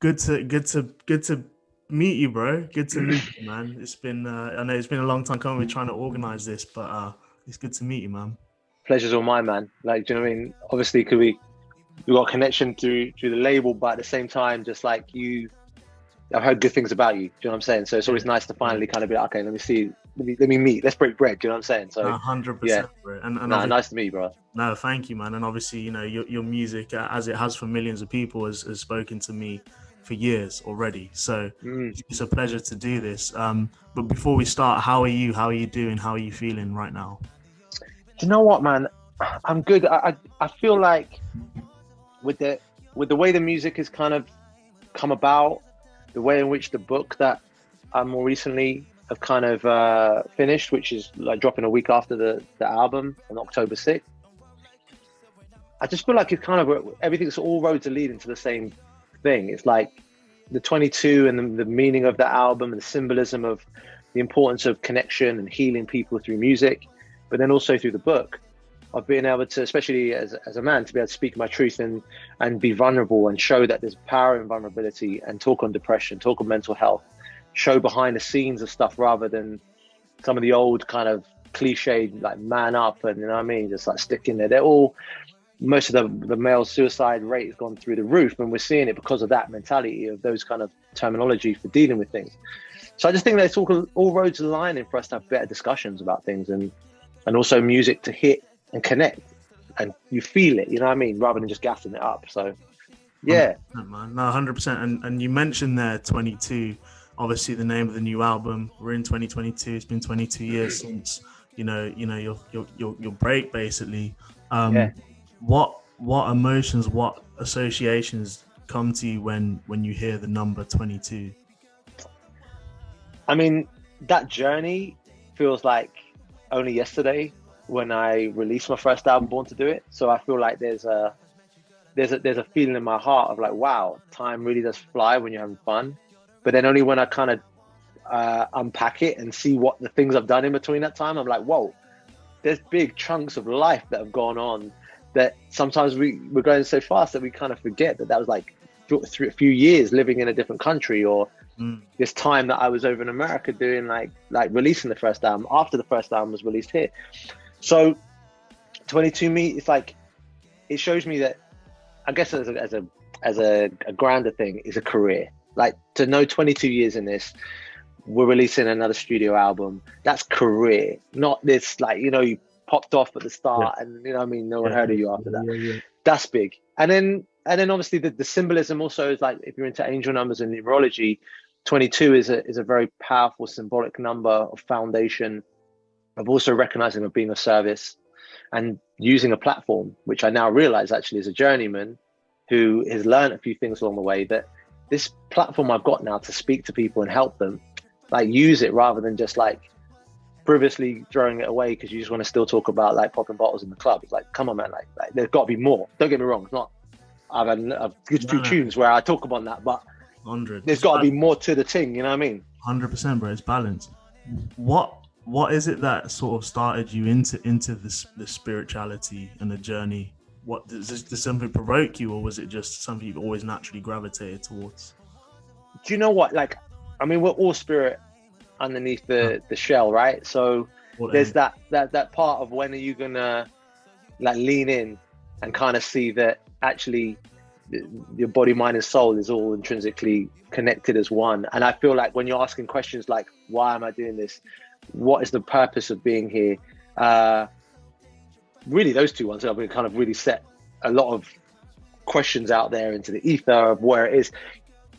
Good to meet you, bro. Good to meet you, man. It's been I know it's been a long time coming. We're trying to organize this, but it's good to meet you, man. Pleasure's all mine, man. Like, do you know what I mean? Obviously, could we got a connection through the label, but at the same time, just like you, I've heard good things about you. Do you know what I'm saying? So it's Yeah, always nice to yeah. finally kind of be like, okay, let me see, let me meet, let's break bread. Do you know what I'm saying? So hundred yeah, percent, bro. And nah, obviously, nice to meet you, bro. no, thank you, man. And obviously, your music, as it has for millions of people, has spoken to me for years already. So Mm. it's a pleasure to do this. But before we start, how are you? How are you doing? How are you feeling right now? Do you know what, man? I'm good. I feel like with the way the music has kind of come about, the way in which the book that I more recently have kind of finished, which is like dropping a week after the album on October 6th. I just feel like it's kind of everything's all roads are leading to the same thing. It's like the 22 and the meaning of the album and the symbolism of the importance of connection and healing people through music, but then also through the book of being able to, especially as a man, to be able to speak my truth and be vulnerable and show that there's power in vulnerability and talk on depression, talk on mental health, show behind the scenes of stuff rather than some of the old kind of cliched like man up and you know what I mean, just like stick in there. They're all most of the male suicide rate has gone through the roof, and we're seeing it because of that mentality of those kind of terminology for dealing with things. So I just think that it's all roads aligning for us to have better discussions about things and also music to hit and connect and you feel it, you know what I mean, rather than just gassing it up. So yeah. 100%, man. No, 100%. And you mentioned there 22, obviously the name of the new album. We're in 2022. It's been 22 years since your break basically. Yeah, What emotions, what associations come to you when you hear the number 22? I mean, that journey feels like only yesterday when I released my first album, Born to Do It. So I feel like there's a feeling in my heart of like, wow, time really does fly when you're having fun. But then only when I kind of unpack it and see what the things I've done in between that time, I'm like, whoa, there's big chunks of life that have gone on that sometimes we're going so fast that we kind of forget that was like through a few years living in a different country, or Mm, this time that I was over in America doing like releasing the first album after the first album was released here. So 22 me, it's like it shows me that I guess as a grander thing is a career. Like to know 22 years in this, we're releasing another studio album. That's career, not this like you popped off at the yeah, start and you know what I mean no one yeah, heard yeah, of you after that. yeah, yeah. That's big. And then obviously the symbolism also is like if you're into angel numbers and numerology, 22 is a very powerful symbolic number of foundation of also recognizing of being of service and using a platform, which I now realize actually is a journeyman who has learned a few things along the way, that this platform I've got now to speak to people and help them, like use it rather than just like previously throwing it away because you just want to still talk about like popping bottles in the club. It's like, come on, man, like there's got to be more. Don't get me wrong, it's not. I've had a good No, few no, tunes where I talk about that, but 100. there's got to be more to the thing. You know what I mean? 100%, bro. It's balance. What is it that sort of started you into this spirituality and the journey? What does something provoke you, or was it just something you've always naturally gravitated towards? Do you know what? Like, I mean, we're all spirit underneath No, the shell, right? So all there's in. that part of when are you gonna like lean in and kind of see that actually your body, mind, and soul is all intrinsically connected as one. And I feel like when you're asking questions like, why am I doing this? What is the purpose of being here? Uh, really, those two ones have been kind of really set a lot of questions out there into the ether of where it is.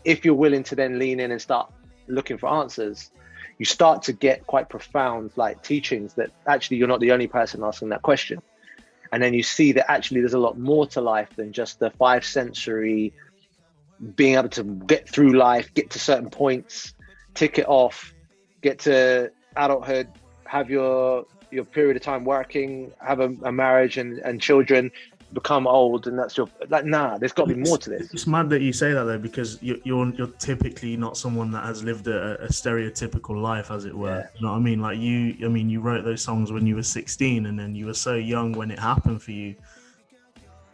If you're willing to then lean in and start looking for answers, you start to get quite profound like teachings that actually you're not the only person asking that question. And then you see that actually there's a lot more to life than just the five sensory being able to get through life, get to certain points, tick it off, get to adulthood, have your period of time working, have a marriage and children, become old, and that's your like. Nah, there's got to be more to this. It's mad that you say that though, because you're typically not someone that has lived a stereotypical life, as it were. Yeah, You know what I mean? Like I mean, you wrote those songs when you were 16, and then you were so young when it happened for you.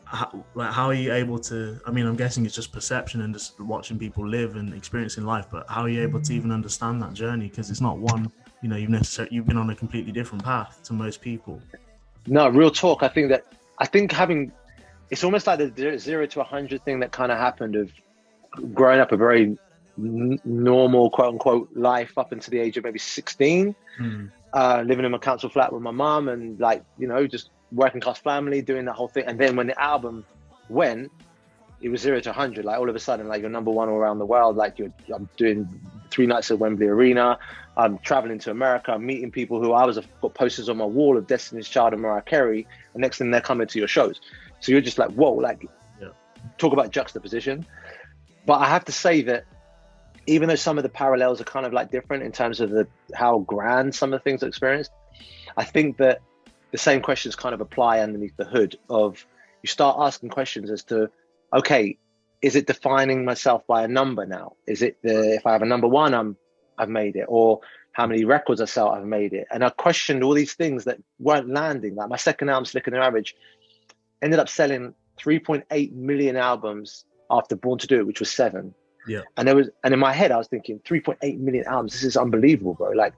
how are you able to, I mean, I'm guessing it's just perception and just watching people live and experiencing life, but how are you able to even understand that journey? Because it's not one, you know, you've been on a completely different path to most people. No, real talk. I think having, it's almost like the 0 to 100 thing that kind of happened of growing up a very normal, quote unquote, life up until the age of maybe 16, living in my council flat with my mum and like, you know, just working class family, doing that whole thing. And then when the album went, it was 0 to 100. Like all of a sudden, like you're number one all around the world. Like I'm doing 3 nights at Wembley Arena. I'm traveling to America. I'm meeting people who got posters on my wall of Destiny's Child and Mariah Carey. And next thing they're coming to your shows. So you're just like, whoa, like talk about juxtaposition. But I have to say that even though some of the parallels are kind of like different in terms of how grand some of the things are experienced, I think that the same questions kind of apply underneath the hood of you start asking questions as to, okay, is it defining myself by a number now? Is it if I have a number one, I've made it, or how many records I sell, I've made it. And I questioned all these things that weren't landing. Like my second album, Slicker Than Average, ended up selling 3.8 million albums after Born to Do It, which was 7. Yeah. And in my head, I was thinking 3.8 million albums. This is unbelievable, bro. Like,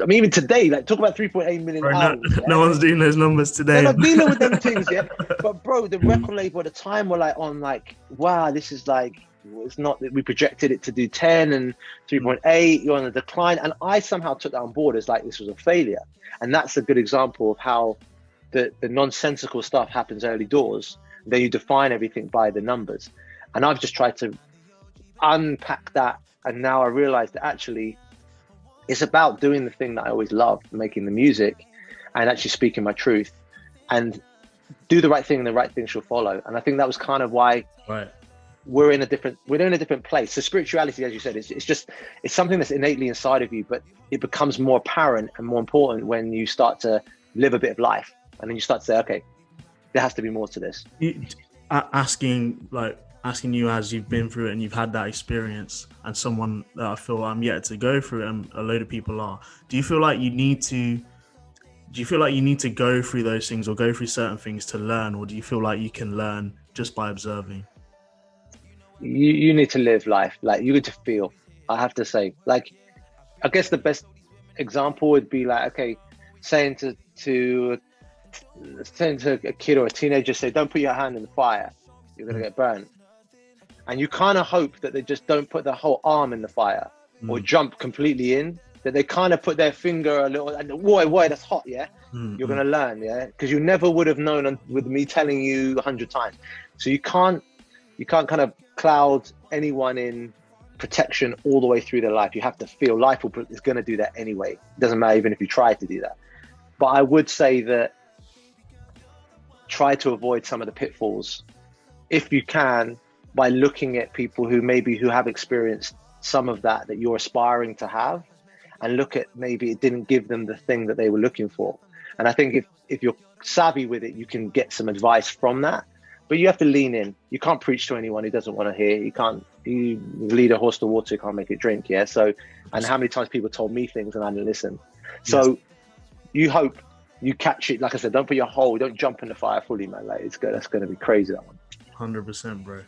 I mean, even today, like talk about 3.8 million albums. No one's doing those numbers today. They're not dealing with them things, yeah. But bro, the record label at the time were like on like, wow, this is like, it's not that we projected it to do 10 and 3.8. You're on a decline, and I somehow took that on board as like this was a failure. And that's a good example of how the nonsensical stuff happens early doors. Then you define everything by the numbers. And I've just tried to unpack that, and now I realize that actually it's about doing the thing that I always loved, making the music and actually speaking my truth, and do the right thing and the right thing shall follow. And I think that was kind of why we're in a different place. So spirituality, as you said, it's something that's innately inside of you, but it becomes more apparent and more important when you start to live a bit of life, and then you start to say, okay, there has to be more to this. Asking you as you've been through it and you've had that experience, and someone that I feel I'm yet to go through it, and a load of people are, do you feel like you need to go through those things or go through certain things to learn, or do you feel like you can learn just by observing? You need to live life. Like you need to feel, I have to say. Like, I guess the best example would be like, okay, saying to a kid or a teenager, say, don't put your hand in the fire, you're going to get burned. And you kind of hope that they just don't put their whole arm in the fire or jump completely in, that they kind of put their finger a little, and boy, that's hot, yeah? You're going to learn, yeah? Because you never would have known with me telling you 100 times. So you can't kind of cloud anyone in protection all the way through their life. You have to feel life is going to do that anyway. It doesn't matter even if you try to do that. But I would say that try to avoid some of the pitfalls if you can, by looking at people who have experienced some of that you're aspiring to have, and look at maybe it didn't give them the thing that they were looking for. And I think if you're savvy with it, you can get some advice from that, but you have to lean in. You can't preach to anyone who doesn't want to hear. You lead a horse to water, you can't make it drink. Yeah. So, and how many times people told me things and I didn't listen. So you hope you catch it. Like I said, don't don't jump in the fire fully, man. Like that's going to be crazy, that one. 100%, bro.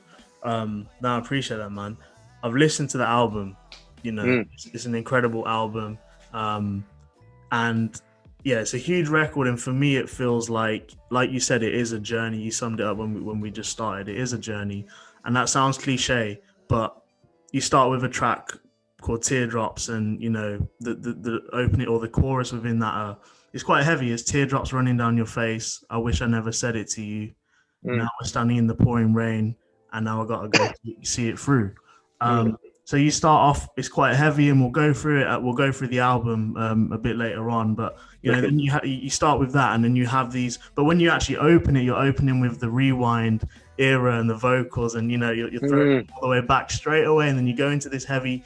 No, I appreciate that, man. I've listened to the album, you know, it's an incredible album. And yeah, it's a huge record. And for me, it feels like you said, it is a journey. You summed it up when we just started. It is a journey. And that sounds cliche, but you start with a track called Teardrops, and, you know, the opening or the chorus within that, it's quite heavy. It's teardrops running down your face. I wish I never said it to you. Now we're standing in the pouring rain, and now I gotta go see it through. So you start off, it's quite heavy, and we'll go through it. We'll go through the album a bit later on, but you know, then you start with that, and then you have these. But when you actually open it, you're opening with the rewind era and the vocals, and you know, you're throwing it all the way back straight away, and then you go into this heavy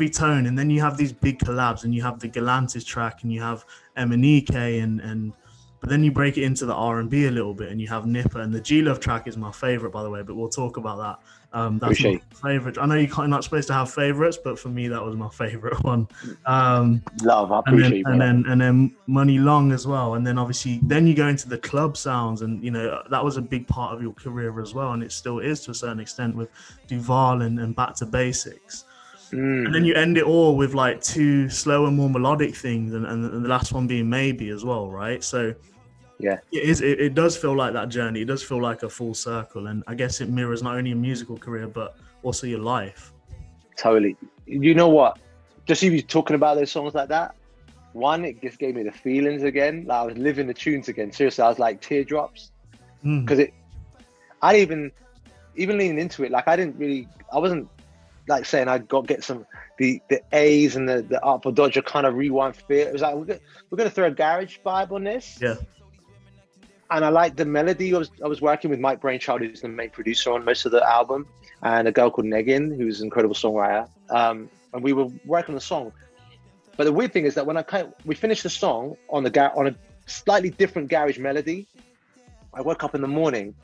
tone, and then you have these big collabs, and you have the Galantis track, and you have Emanike and But then you break it into the R&B a little bit, and you have Nipper, and the G Love track is my favorite, by the way. But we'll talk about that. That's my Appreciate. favorite. I know you're not supposed to have favorites, but for me, that was my favorite one. Love, I appreciate you, brother. And then Money Long as well. And then obviously, then you go into the club sounds, and that was a big part of your career as well, and it still is to a certain extent with Duval and Back to Basics. And then you end it all with like two slower, more melodic things, and the last one being Maybe as well, right? So yeah, it does feel like that journey. It does feel like a full circle, and I guess it mirrors not only a musical career but also your life. Totally. You know what? Just even talking about those songs like that, one, it just gave me the feelings again. Like I was living the tunes again. Seriously, I was like teardrops because I didn't even leaning into it. Like I wasn't like saying I got get some the A's and the Up or Dodger kind of rewind fit. It was like we're gonna throw a garage vibe on this. Yeah. And I liked the melody. I was working with Mike Brainchild, who's the main producer on most of the album, and a girl called Negin, who's an incredible songwriter. And we were working on the song. But the weird thing is that when we finished the song on a slightly different garage melody, I woke up in the morning,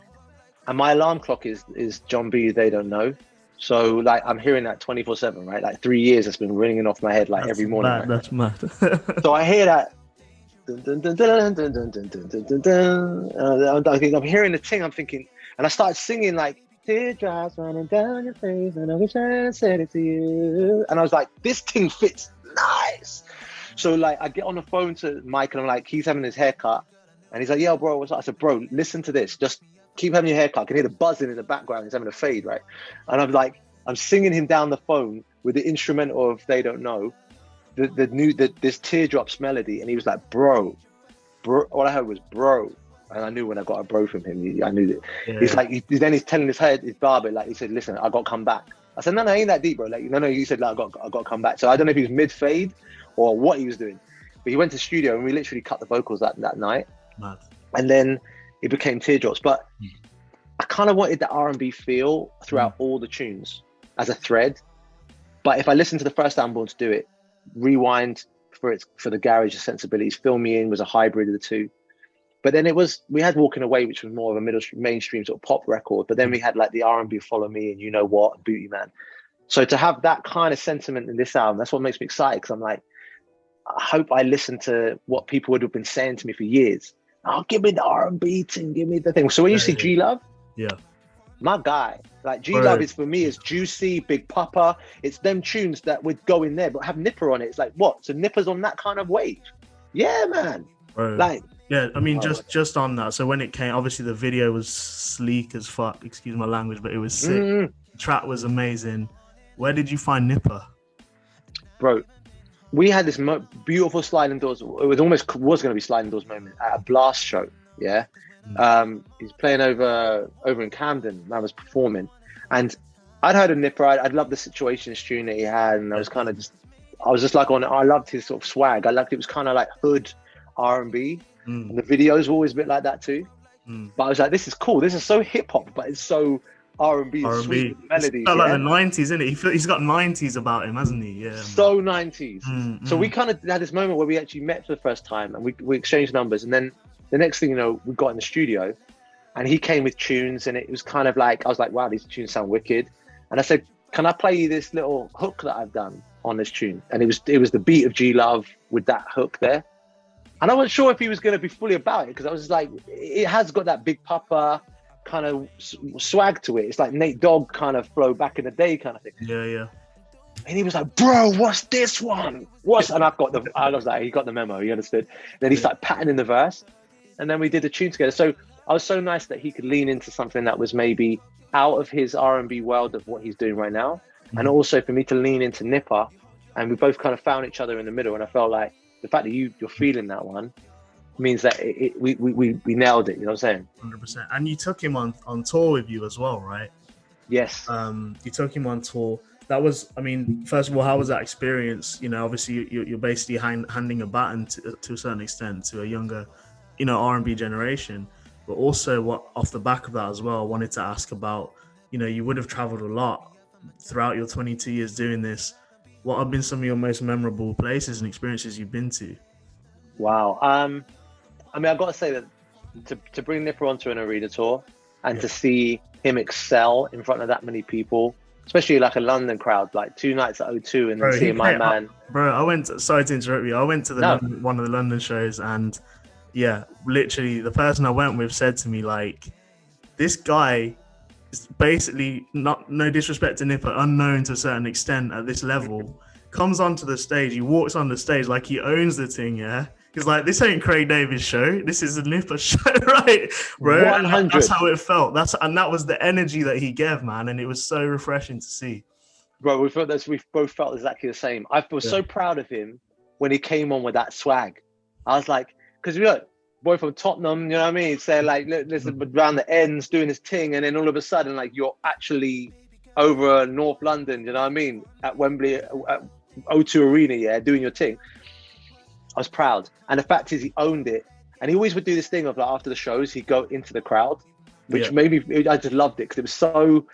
and my alarm clock is John B. They Don't Know. So like I'm hearing that 24/7, right? Like 3 years it's been ringing off my head like every morning. Mad, right? That's mad. So I hear that. Dun, dun, dun, dun, dun, dun, dun, dun, dun, dun, dun. I'm hearing the thing. I'm thinking, and I started singing like teardrops running down your face, and I wish I said it to you. And I was like, this thing fits nice. So like I get on the phone to Mike, and I'm like, he's having his haircut, and he's like, yo, bro, what's up? I said, bro, listen to this. Just keep having your haircut. I can hear the buzzing in the background. He's having a fade, right? And I'm singing him down the phone with the instrumental of They Don't Know. This teardrops melody, and he was like, bro, all I heard was bro, and I knew when I got a bro from him, I knew that. Yeah. He's like, then he's telling his barber, like he said, listen, I got to come back. I said, no, ain't that deep, bro. Like, no, he said, like, I got to come back. So I don't know if he was mid fade or what he was doing, but he went to the studio and we literally cut the vocals that night. Mad. And then it became teardrops. But I kind of wanted the R&B feel throughout all the tunes as a thread. But if I listened to the first album to do it, Rewind for the garage sensibilities, Fill Me In was a hybrid of the two. But then we had Walking Away, which was more of a mainstream sort of pop record. But then we had like the R&B Follow Me and You Know What and Booty Man. So to have that kind of sentiment in this album, that's what makes me excited, because I'm like, I hope I listen to what people would have been saying to me for years. Oh, give me the R&B thing, give me the thing. So when you see G Love, my guy, like G Love is for me is Juicy, Big Papa. It's them tunes that would go in there, but have Nipper on it. It's like, what? So Nipper's on that kind of wave? Yeah, man. Like, yeah, I mean, just on that. So when it came, obviously the video was sleek as fuck. Excuse my language, but it was sick. The track was amazing. Where did you find Nipper? Bro, we had this beautiful sliding doors. It was going to be sliding doors moment at a Blast show. Yeah. He's playing over in Camden. Man was performing, and I'd heard of Nipper. I'd loved the Situations tune that he had, and I was just like I loved his sort of swag. I liked it was kind of like hood R&B, and the videos were always a bit like that too. But I was like, this is cool. This is so hip hop, but it's so R&B, sweet melodies. It's like the 90s, isn't it? He's got 90s about him, hasn't he? Yeah. So 90s. So we kind of had this moment where we actually met for the first time, and we exchanged numbers, and then the next thing you know, we got in the studio, and he came with tunes, and it was kind of like, I was like, wow, these tunes sound wicked. And I said, can I play you this little hook that I've done on this tune? And it was the beat of G Love with that hook there. And I wasn't sure if he was going to be fully about it, because I was just like, it has got that Big Papa kind of swag to it. It's like Nate Dogg kind of flow back in the day kind of thing. Yeah. And he was like, bro, what's this one? And I was like, he got the memo, he understood. Then he started patterning the verse. And then we did a tune together. So I was so nice that he could lean into something that was maybe out of his R&B world of what he's doing right now. And also for me to lean into Nipper. And we both kind of found each other in the middle. And I felt like the fact that you're feeling that one means that we nailed it. You know what I'm saying? 100%. And you took him on tour with you as well, right? Yes. You took him on tour. That was, I mean, first of all, how was that experience? You know, obviously you're basically handing a baton to a certain extent to a younger, R&B generation, but also off the back of that as well, I wanted to ask about, you would have traveled a lot throughout your 22 years doing this. What have been some of your most memorable places and experiences you've been to? Wow. I mean, I've got to say that to bring Nipper onto an arena tour and to see him excel in front of that many people, especially like a London crowd, like 2 nights at O2 and then seeing my man. Sorry to interrupt you. I went to one of the London shows, and yeah, literally the person I went with said to me, like, this guy is basically, no disrespect to Nipper, unknown to a certain extent at this level, comes onto the stage, he walks on the stage like he owns the thing, yeah? He's like, this ain't Craig Davis' show, this is a Nipper show, right? Bro, 100. That's how it felt. And that was the energy that he gave, man, and it was so refreshing to see. Bro, we've both felt exactly the same. I was so proud of him when he came on with that swag. I was like, because boy from Tottenham, you know what I mean? Say like, listen, around the ends doing his thing, and then all of a sudden, like, you're actually over North London, you know what I mean? At Wembley, at O2 Arena, yeah, doing your thing. I was proud. And the fact is, he owned it. And he always would do this thing of, like, after the shows, he'd go into the crowd, which made me, I just loved it, because it was so,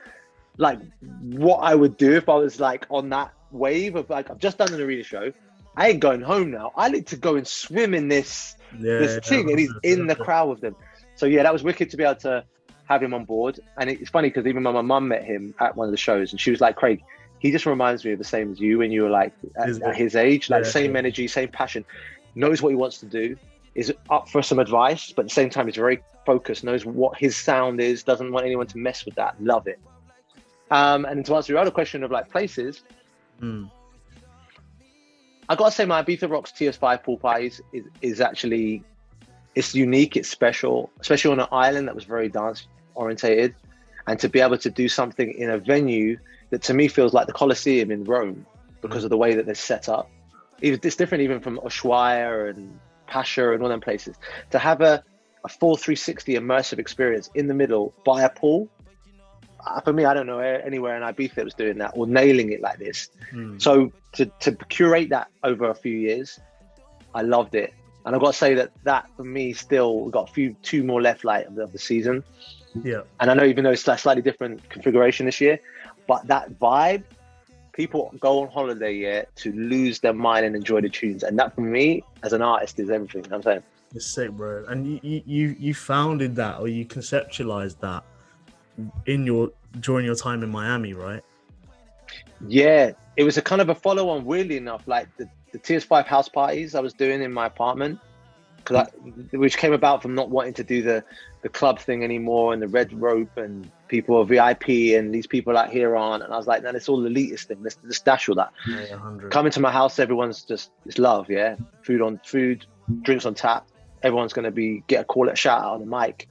like, what I would do if I was, like, on that wave of, like, I've just done an arena show, I ain't going home now. I need to go and swim in this thing, and he's in the crowd with them. So yeah, that was wicked to be able to have him on board. And it's funny because even when my mum met him at one of the shows, and she was like, Craig, he just reminds me of the same as you when you were like at his age, like same energy, same passion, knows what he wants to do, is up for some advice, but at the same time he's very focused, knows what his sound is, doesn't want anyone to mess with that. Love it. And to answer your other question of like places, I gotta say my Ibiza Rocks TS5 pool parties is actually, it's unique, it's special, especially on an island that was very dance orientated, and to be able to do something in a venue that to me feels like the Colosseum in Rome because of the way that they're set up. It's different even from Ushuaia and Pasha and all them places. To have a full 360 immersive experience in the middle by a pool, for me, I don't know anywhere in Ibiza that was doing that or nailing it like this. So to curate that over a few years, I loved it. And I've got to say that for me still, we've got two more left like of the season. Yeah. And I know even though it's a slightly different configuration this year, but that vibe, people go on holiday to lose their mind and enjoy the tunes. And that for me, as an artist, is everything. You know what I'm saying? It's sick, bro. And you founded that, or you conceptualized that during your time in Miami, right? Yeah, it was a kind of a follow-on, weirdly enough, like the TS5 house parties I was doing in my apartment, which came about from not wanting to do the club thing anymore and the red rope and people are VIP and these people out here aren't. And I was like, no, it's all elitist thing. Let's dash all that. Yeah, 100. Coming to my house, everyone's it's love, yeah. Food, drinks on tap. Everyone's going to get a call, a shout out on the mic.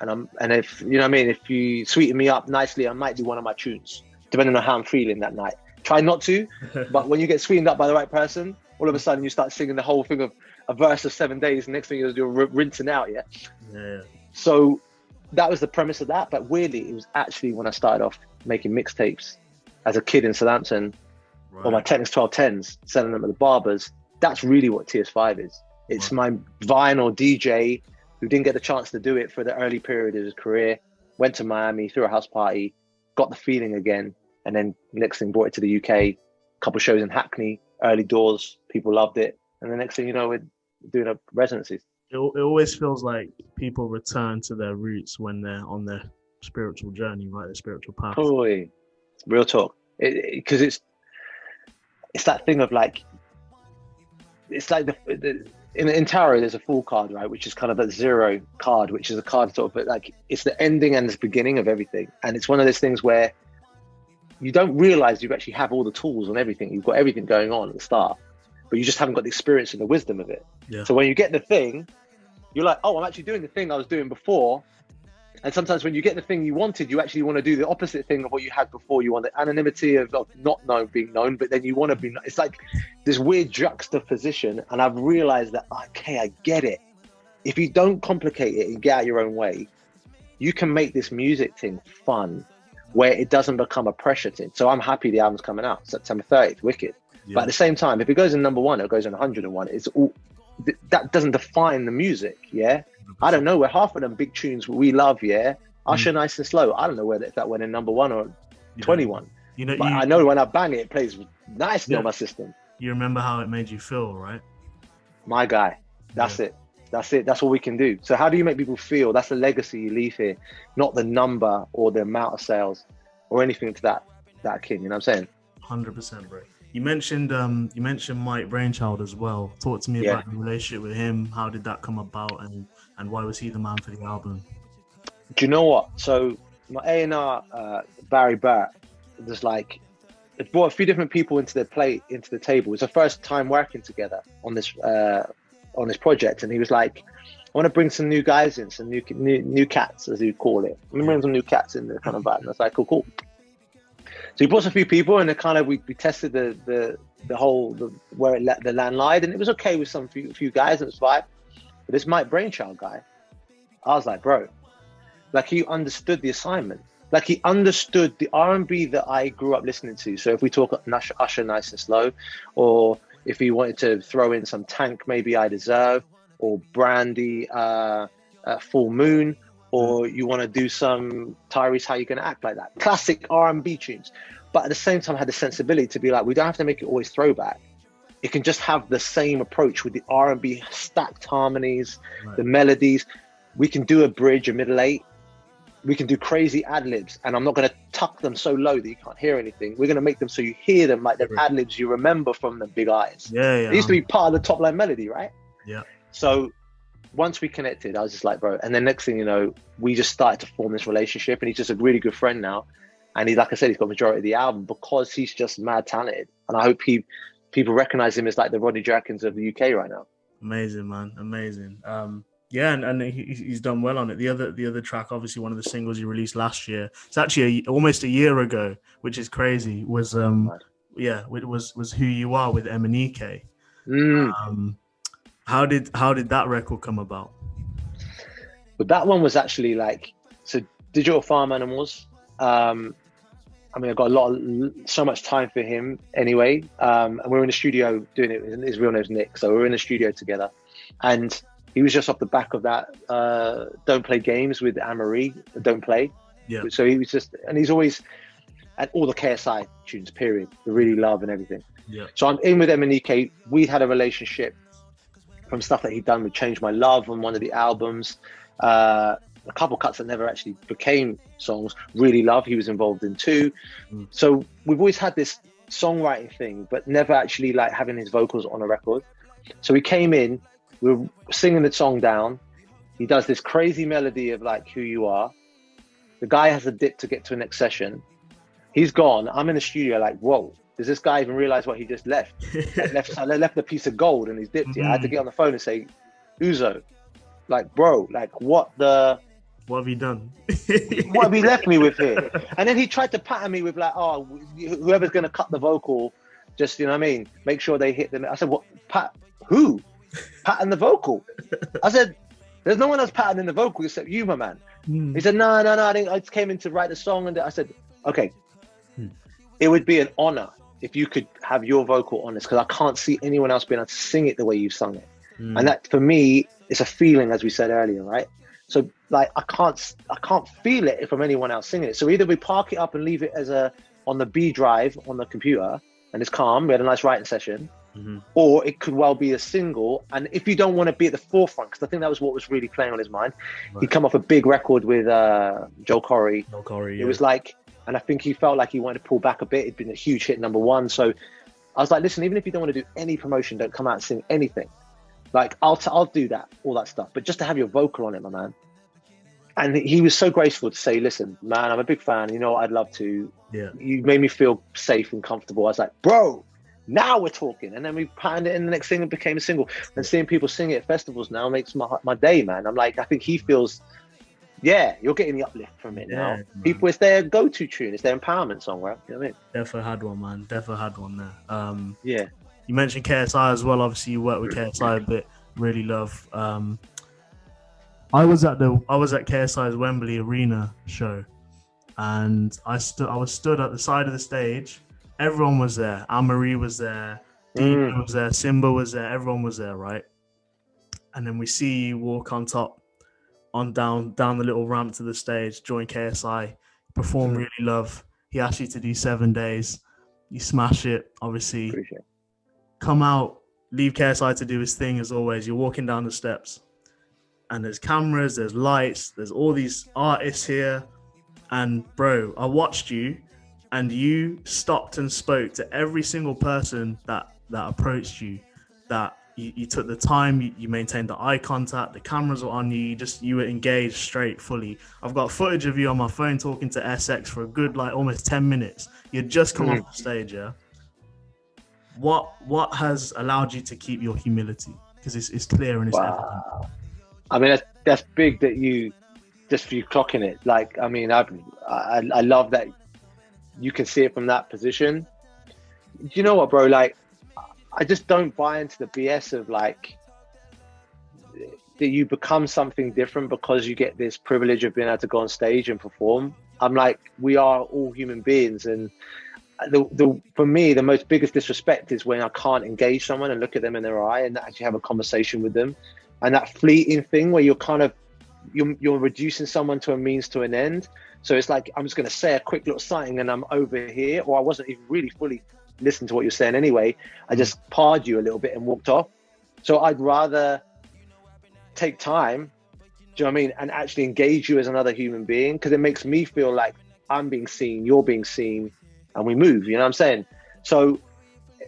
And if, you know what I mean, if you sweeten me up nicely, I might do one of my tunes, depending on how I'm feeling that night. Try not to, but when you get sweetened up by the right person, all of a sudden you start singing the whole thing of a verse of 7 days. And next thing you're rinsing out, yeah? So that was the premise of that. But weirdly, it was actually when I started off making mixtapes as a kid in Southampton, or my Technics 1210s, selling them at the barbers. That's really what TS5 is. It's my vinyl DJ who didn't get the chance to do it for the early period of his career, went to Miami, threw a house party, got the feeling again, and then next thing brought it to the UK, a couple of shows in Hackney, early doors, people loved it. And the next thing you know, we're doing a residencies. It always feels like people return to their roots when they're on their spiritual journey, right? Their spiritual path. Boy, real talk. Because it's that thing of like, it's like in tarot, there's a full card, right? Which is kind of a zero card, which is a card sort of, but like it's the ending and the beginning of everything. And it's one of those things where you don't realize you actually have all the tools and everything. You've got everything going on at the start, but you just haven't got the experience and the wisdom of it. Yeah. So when you get the thing, you're like, oh, I'm actually doing the thing I was doing before. And sometimes when you get the thing you wanted, you actually want to do the opposite thing of what you had before. You want the anonymity of not known being known, but then you want to be, it's like this weird juxtaposition. And I've realized that, okay, I get it. If you don't complicate it and get out your own way, you can make this music thing fun where it doesn't become a pressure thing. So I'm happy the album's coming out September 30th, wicked. Yeah. But at the same time, if it goes in number one, or it goes in 101, it's all, that doesn't define the music, yeah? 100%. I don't know where half of them big tunes we love, yeah? Usher Nice and Slow, I don't know whether if that went in number one or 21. But I know when I bang it, it plays nicely on my system. You remember how it made you feel, right? My guy, that's it. That's it. That's all we can do. So how do you make people feel? That's the legacy you leave here, not the number or the amount of sales or anything to that akin. You know what I'm saying? 100%, bro. You mentioned Mike Brainchild as well. Talk to me about your relationship with him. How did that come about, and why was he the man for the album? Do you know what? So my A&R, Barry Barrett, just like, it brought a few different people into the table. It was the first time working together on this project, and he was like, I want to bring some new guys in, some new cats, as you call it. I'm bring some new cats in the kind of vibe. And I was like, cool. So he brought a few people, and we tested the where the land lied, and it was okay with some few guys, and it was fine. But this Mike Brainchild guy, I was like, bro, like he understood the assignment. Like he understood the R&B that I grew up listening to. So if we talk Usher, Nice and Slow, or if he wanted to throw in some Tank, Maybe I Deserve, or Brandy, Full Moon, or you want to do some Tyrese, How You Gonna Act, like that. Classic R&B tunes. But at the same time, had the sensibility to be like, we don't have to make it always throwback. It can just have the same approach with the R&B stacked harmonies, the melodies. We can do a bridge, a middle eight. We can do crazy ad-libs, and I'm not going to tuck them so low that you can't hear anything. We're going to make them so you hear them like the ad-libs you remember from the Big Eyes. Yeah. It used to be part of the top line melody, right? Yeah. So once we connected, I was just like, bro. And then next thing you know, we just started to form this relationship, and he's just a really good friend now. And he, like I said, he's got majority of the album because he's just mad talented. And I hope people recognize him as like the Rodney Jerkins of the UK right now. Amazing, man. Amazing. Yeah, and he's done well on it. The other track, obviously one of the singles he released last year. It's actually almost a year ago, which is crazy. Was it was Who You Are with Emanike. How did that record come about? But that one was actually like, so Digital Farm Animals. I mean, I've got so much time for him anyway. And we're in the studio doing it. His real name's Nick, so we're in the studio together, and he was just off the back of that Don't Play Games with Anne-Marie, Don't Play. Yeah. So he was just, and he's always at all the KSI tunes, period. The Really Love and everything. Yeah. So I'm in with Emanike. We'd had a relationship from stuff that he'd done with Change My Love on one of the albums. A couple cuts that never actually became songs. Really Love, he was involved in too. So we've always had this songwriting thing, but never actually like having his vocals on a record. So he came in, we were singing the song down. He does this crazy melody of like Who You Are. The guy has a dip to get to a next session. He's gone. I'm in the studio like, whoa, does this guy even realize what he just left? left a piece of gold and he's dipped it. I had to get on the phone and say, Uzo, like, bro, like what have you done? What have you left me with here? And then he tried to pattern me with like, oh, whoever's going to cut the vocal, just, you know what I mean? Make sure they hit them. I said, what? Who? Pattern the vocal? I said, there's no one else patterning the vocal except you, my man. He said, no, I just came in to write the song. And I said, okay, it would be an honor if you could have your vocal on this, because I can't see anyone else being able to sing it the way you've sung it. And that, for me, it's a feeling, as we said earlier, right? So like, I can't feel it from anyone else singing it. So either we park it up and leave it as on the B drive on the computer, and it's calm, we had a nice writing session, or it could well be a single. And if you don't want to be at the forefront, because I think that was what was really playing on his mind, he'd come off a big record with Joel Corey. It was like, and I think he felt like he wanted to pull back a bit. It'd been a huge hit, #1. So I was like, listen, even if you don't want to do any promotion, don't come out and sing anything. Like, I'll do that, all that stuff. But just to have your vocal on it, my man. And he was so graceful to say, listen, man, I'm a big fan. You know what? I'd love to. Yeah. You made me feel safe and comfortable. I was like, bro, now we're talking. And then we patterned it, and the next thing it became a single. And seeing people sing it at festivals now makes my day, man. I'm like, I think he feels, yeah, you're getting the uplift from it now. Man. People, it's their go-to tune. It's their empowerment song, right? You know what I mean? Definitely had one, man. Definitely had one there. Yeah. You mentioned KSI as well. Obviously, you work with KSI a bit. Really love. I was at KSI's Wembley Arena show, and I was stood at the side of the stage. Everyone was there. Anne-Marie was there. Dina was there. Simba was there. Everyone was there, right? And then we see you walk on top, down the little ramp to the stage, join KSI, perform Really Love. He asked you to do 7 days. You smash it, obviously. Appreciate it. Come out, leave KSI to do his thing as always. You're walking down the steps. and there's cameras, there's lights, there's all these artists here. And bro, I watched you, and you stopped and spoke to every single person that approached you. That you took the time, you maintained the eye contact, the cameras were on you, you were engaged straight, fully. I've got footage of you on my phone talking to SX for a good like almost 10 minutes. You'd just come off the stage, yeah? What has allowed you to keep your humility? Because it's clear and it's evident. I mean, that's big that you, just for you clocking it. Like, I mean, I love that you can see it from that position. Do you know what, bro? Like, I just don't buy into the BS of like that you become something different because you get this privilege of being able to go on stage and perform. I'm like, we are all human beings, and for me, the most biggest disrespect is when I can't engage someone and look at them in their eye and actually have a conversation with them. And that fleeting thing where you're kind of you're reducing someone to a means to an end. So it's like, I'm just going to say a quick little something and I'm over here, or I wasn't even really fully listening to what you're saying anyway. I just parred you a little bit and walked off. So I'd rather take time, do you know what I mean, and actually engage you as another human being, because it makes me feel like I'm being seen, you're being seen, and we move, you know what I'm saying? So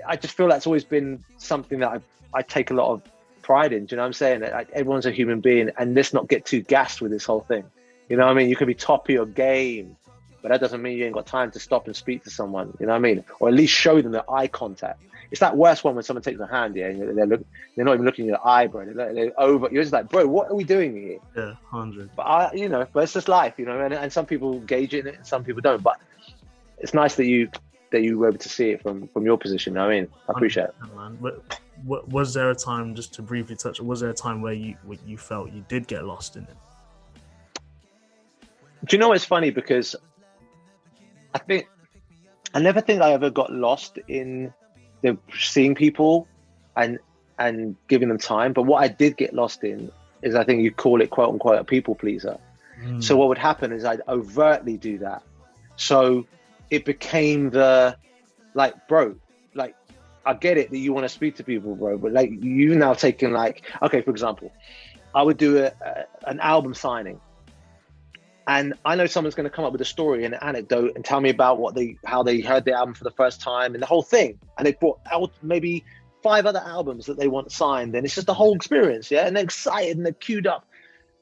I just feel that's always been something that I take a lot of pride in, do you know what I'm saying? Like, everyone's a human being, and let's not get too gassed with this whole thing. You know what I mean? You can be top of your game, but that doesn't mean you ain't got time to stop and speak to someone, you know what I mean? Or at least show them the eye contact. It's that worst one when someone takes a hand, yeah, and they're not even looking in your eye, bro. They're over. You're just like, bro, what are we doing here? Yeah, 100. But but it's just life, you know, and some people engage in it and some people don't. But it's nice that you were able to see it from your position. You know what I mean, I appreciate it. Man. But was there a time, just to briefly touch, was there a time where you felt you did get lost in it? Do you know what's funny? Because I never think I ever got lost in seeing people and giving them time. But what I did get lost in is, I think you call it, quote unquote, a people pleaser. So what would happen is I'd overtly do that. So it became like, bro, like, I get it that you want to speak to people, bro, but like, you've now taken, like, okay, for example, I would do an album signing. And I know someone's going to come up with a story and an anecdote and tell me about how they heard the album for the first time and the whole thing. And they brought out maybe 5 other albums that they want signed. And it's just the whole experience, yeah? And they're excited and they're queued up.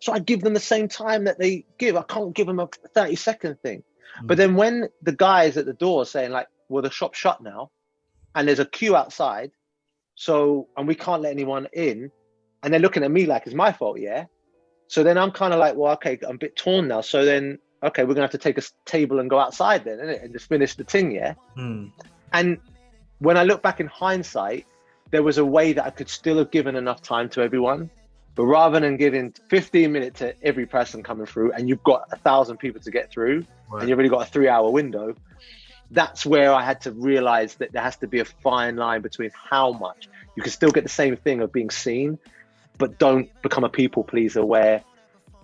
So I give them the same time that they give. I can't give them a 30-second thing. But then when the guy is at the door saying, like, well, the shop's shut now and there's a queue outside, and we can't let anyone in, and they're looking at me like it's my fault, yeah? So then I'm kind of like, well, okay, I'm a bit torn now. So then, okay, we're going to have to take a table and go outside then, innit? And just finish the thing, yeah? And when I look back in hindsight, there was a way that I could still have given enough time to everyone. But rather than giving 15 minutes to every person coming through, and you've got 1,000 people to get through, right, and you've already got a 3-hour window, that's where I had to realize that there has to be a fine line between how much. You can still get the same thing of being seen, but don't become a people pleaser where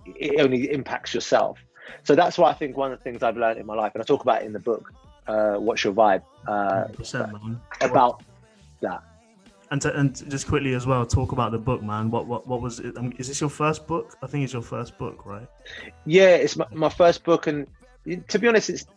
it only impacts yourself. So that's why I think one of the things I've learned in my life, and I talk about it in the book, What's Your Vibe, about that. And just quickly as well, talk about the book, man. What was it? I mean, is this your first book? I think it's your first book, right? Yeah, it's my first book, and to be honest,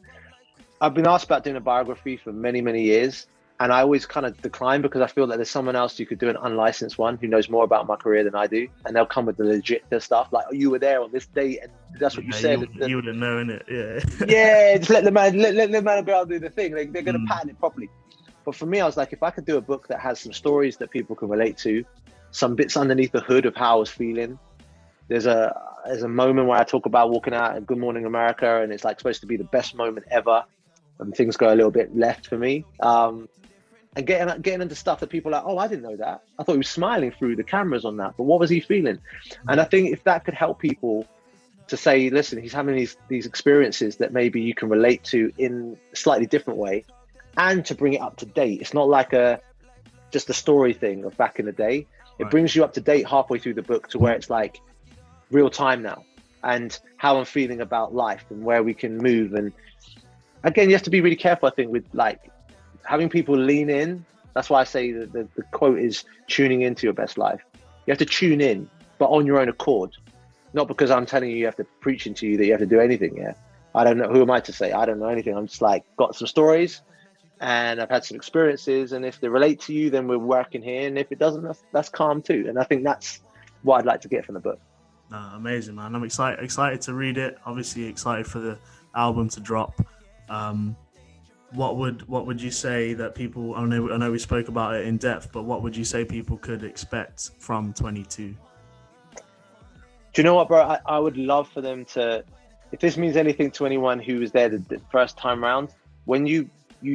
I've been asked about doing a biography for many, many years, and I always kind of decline because I feel that there's someone else who could do an unlicensed one who knows more about my career than I do, and they'll come with the legit stuff, like, oh, you were there on this date, and that's what you said. You wouldn't know, innit? Yeah. Yeah, just let the man go out and do the thing. They're going to pattern it properly. But for me, I was like, if I could do a book that has some stories that people can relate to, some bits underneath the hood of how I was feeling. There's a moment where I talk about walking out at Good Morning America, and it's like supposed to be the best moment ever, and things go a little bit left for me. And getting into stuff that people are like, oh, I didn't know that. I thought he was smiling through the cameras on that, but what was he feeling? And I think if that could help people to say, listen, he's having these experiences that maybe you can relate to in a slightly different way, and to bring it up to date. It's not like just a story thing of back in the day. It brings you up to date halfway through the book to where it's like real time now, and how I'm feeling about life and where we can move. And again, you have to be really careful, I think, with like having people lean in. That's why I say the quote is tuning into your best life. You have to tune in, but on your own accord. Not because I'm telling you have to preaching to you that you have to do anything. Yeah, I don't know. Who am I to say? I don't know anything. I'm just like got some stories, and I've had some experiences, and if they relate to you, then we're working here, and if it doesn't, that's calm too. And I think that's what I'd like to get from the book. Amazing, man. I'm excited to read it. Obviously excited for the album to drop. What would you say that people, I know we spoke about it in depth, but what would you say people could expect from 22? Do you know what, bro? I would love for them to, if this means anything to anyone who was there the first time round, when you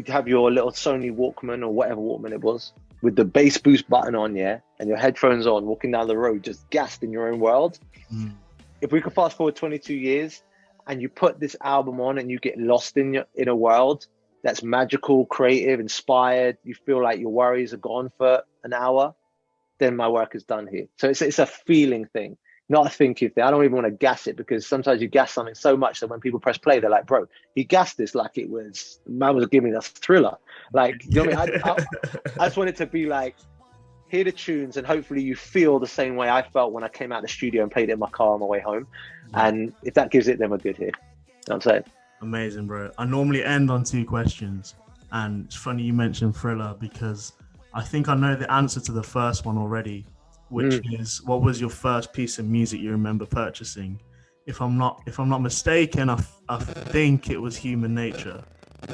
have your little Sony Walkman or whatever Walkman it was, with the bass boost button on, yeah, and your headphones on, walking down the road, just gassed in your own world. If we could fast forward 22 years and you put this album on and you get lost in a world that's magical, creative, inspired, you feel like your worries are gone for an hour, then my work is done here. So it's a feeling thing, not a thinking thing. I don't even want to gas it, because sometimes you gas something so much that when people press play, they're like, bro, he gassed this like it was, man was giving us Thriller. Like, you know what I mean? I just want it to be like, hear the tunes and hopefully you feel the same way I felt when I came out of the studio and played it in my car on my way home. And if that gives it, then we're good here. You know what I'm saying? Amazing, bro. I normally end on 2 questions, and it's funny you mentioned Thriller, because I think I know the answer to the first one already, which is, what was your first piece of music you remember purchasing? If I'm not mistaken, I think it was Human Nature.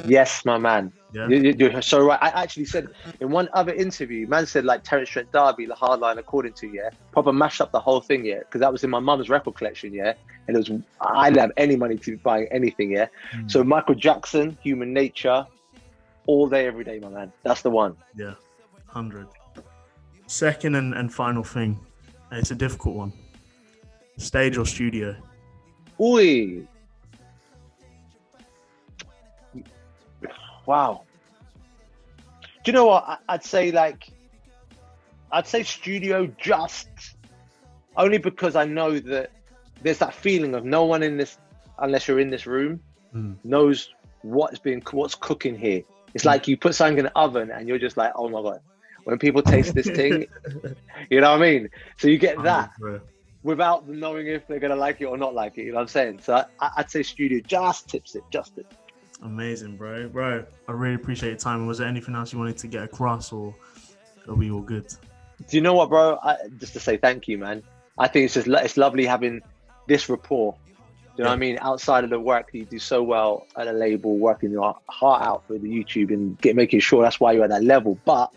Yes, my man. Yeah. You're so right. I actually said in one other interview, man said like Terence Trent D'Arby, the Hardline, according to, yeah, proper mashed up the whole thing, yeah, because that was in my mum's record collection, yeah, and it was, I didn't have any money to buy anything, yeah. So Michael Jackson, Human Nature, all day, every day, my man. That's the one. Yeah, 100. Second and final thing, and it's a difficult one. Stage or studio? Oi. Wow. Do you know what? I'd say studio, just only because I know that there's that feeling of no one in this, unless you're in this room, knows what's cooking here. It's like you put something in the oven and you're just like, oh my God, when people taste this thing, you know what I mean? So you get that without knowing if they're going to like it or not like it. You know what I'm saying? So I'd say studio just tips it. Amazing, bro. I really appreciate your time. Was there anything else you wanted to get across, or are we all good? Do you know what, bro? Just to say thank you, man. I think it's lovely having this rapport. Do you know what I mean? Outside of the work that you do so well at a label, working your heart out for the YouTube and making sure that's why you're at that level. But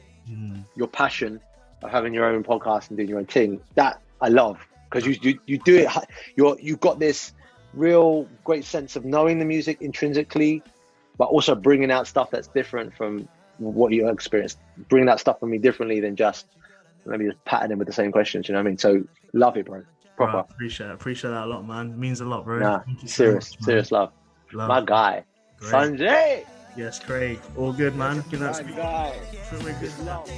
your passion of having your own podcast and doing your own thing, that I love, because you do it. You've got this real great sense of knowing the music intrinsically, but also bringing out stuff that's different from what you experienced. Bring that stuff from me differently than just maybe just patting him with the same questions. You know what I mean? So love it, bro. Proper. Bro, appreciate that a lot, man. It means a lot, bro. Nah, serious love. My guy, great. Sunjay. Yes, Craig. All good, man. Good night. Guy. Good love.